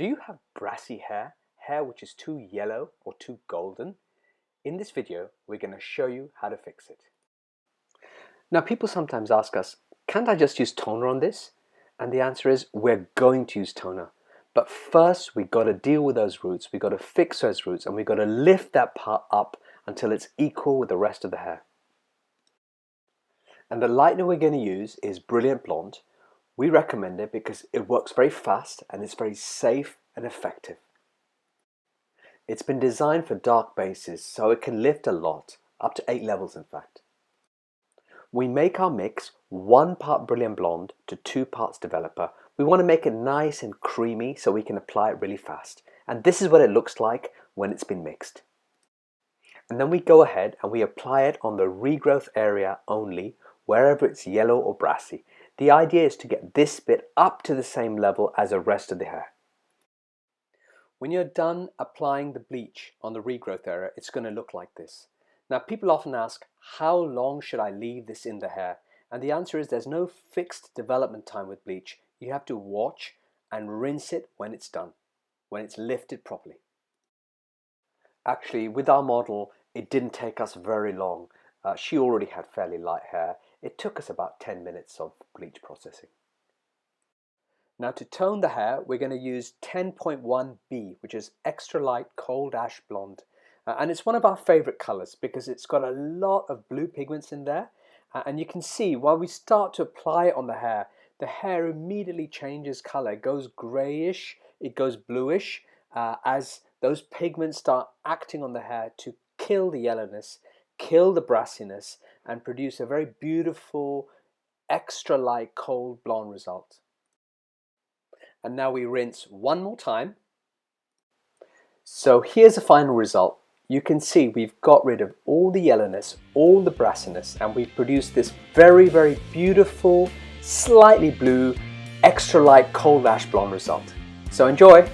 Do you have brassy hair? Hair which is too yellow or too golden? In this video, we're going to show you how to fix it. Now, people sometimes ask us, can't I just use toner on this? And the answer is, we're going to use toner. But first, we've got to deal with those roots. We've got to fix those roots and we've got to lift that part up until it's equal with the rest of the hair. And the lightener we're going to use is Brilliant Blonde. We recommend it because it works very fast and it's very safe and effective. It's been designed for dark bases, so it can lift a lot, up to 8 levels in fact. We make our mix 1 part Brilliant Blonde to 2 parts Developer. We want to make it nice and creamy so we can apply it really fast. And this is what it looks like when it's been mixed. And then we go ahead and we apply it on the regrowth area only, wherever it's yellow or brassy. The idea is to get this bit up to the same level as the rest of the hair. When you're done applying the bleach on the regrowth area, it's going to look like this. Now, people often ask, how long should I leave this in the hair? And the answer is there's no fixed development time with bleach. You have to watch and rinse it when it's done, when it's lifted properly. Actually, with our model, it didn't take us very long. She already had fairly light hair. It took us about 10 minutes of bleach processing. Now, to tone the hair, we're going to use 10.1B, which is extra light cold ash blonde. And it's one of our favorite colors because it's got a lot of blue pigments in there. And you can see while we start to apply it on the hair immediately changes color. It goes grayish, it goes bluish as those pigments start acting on the hair to kill the yellowness, kill the brassiness, and produce a very beautiful, extra light, cold blonde result. And now we rinse one more time. So here's the final result. You can see we've got rid of all the yellowness, all the brassiness, and we've produced this very, very beautiful, slightly blue, extra light, cold ash blonde result. So enjoy!